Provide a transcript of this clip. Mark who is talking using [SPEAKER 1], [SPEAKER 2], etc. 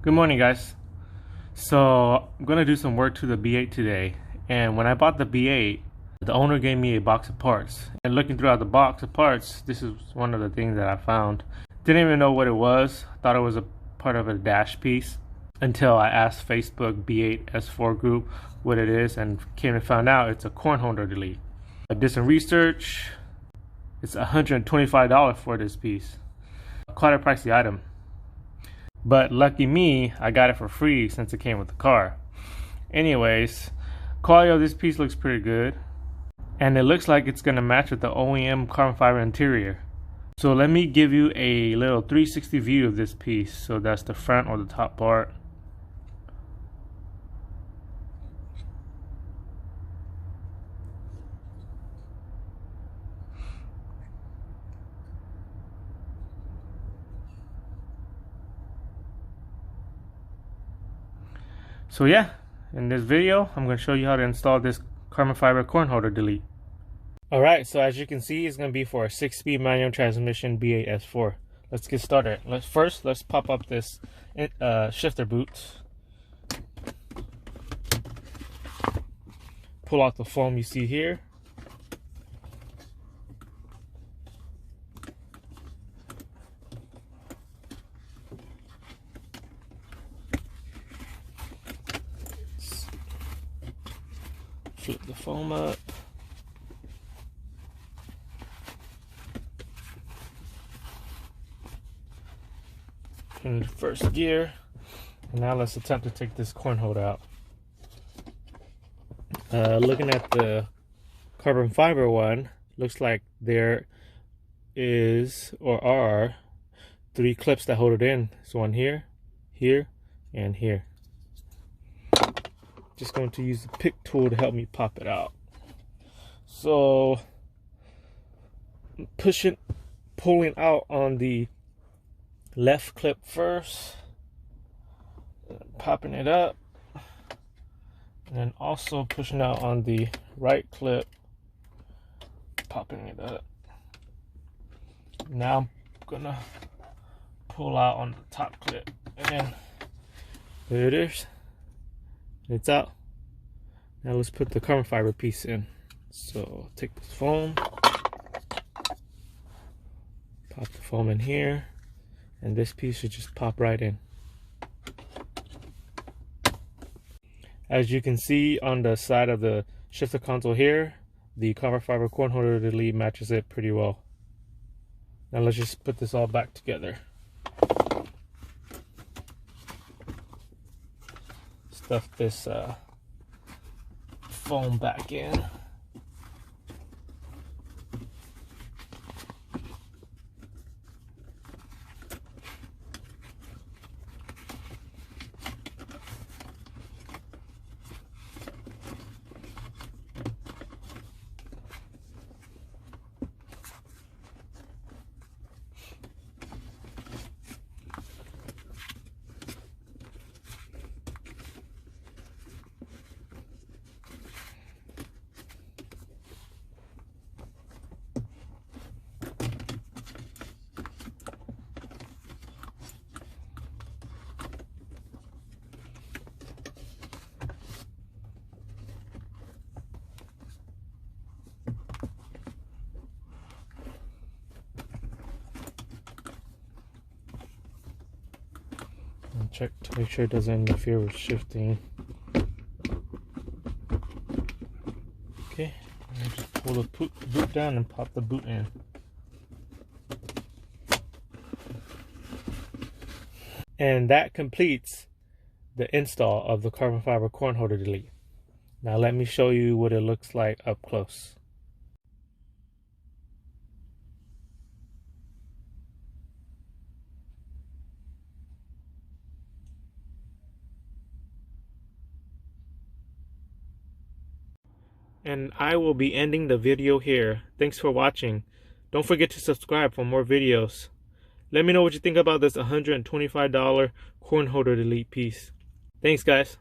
[SPEAKER 1] Good morning, guys. So I'm gonna do some work to the B8 today, and when I bought the B8, the owner gave me a box of parts, and looking throughout the box of parts, this is one of the things that I found. Didn't even know what it was, thought it was a part of a dash piece until I asked Facebook B8.5 group what it is, and came to find out it's a corn holder delete. I did some research. It's $125 for this piece. Quite a pricey item. But lucky me, I got it for free since it came with the car. Anyways, quality of this piece looks pretty good, and it looks like it's gonna match with the OEM carbon fiber interior. So let me give you a little 360 view of this piece. So that's the front or the top part. So yeah, in this video, I'm going to show you how to install this carbon fiber corn holder delete. Alright, so as you can see, it's going to be for a 6-speed manual transmission B8.5. Let's get started. Let's pop up this shifter boot. Pull out the foam you see here. Flip the foam up. Put in the first gear. And now let's attempt to take this corn holder out. Looking at the carbon fiber one, looks like there is or are 3 clips that hold it in. So one here, here, and here. Just going to use the pick tool to help me pop it out. So pulling out on the left clip first, popping it up, and then also pushing out on the right clip, popping it up. Now I'm gonna pull out on the top clip, and there it is. It's out. Now let's put the carbon fiber piece in. So take this foam, pop the foam in here, and this piece should just pop right in. As you can see on the side of the shifter console here, the carbon fiber corn holder delete matches it pretty well. Now let's just put this all back together. Stuff this foam back in. Check to make sure it doesn't interfere with shifting. Okay, and just pull the boot down and pop the boot in. And that completes the install of the carbon fiber corn holder delete. Now let me show you what it looks like up close. And I will be ending the video here. Thanks for watching. Don't forget to subscribe for more videos. Let me know what you think about this $125 corn holder delete piece. Thanks, guys.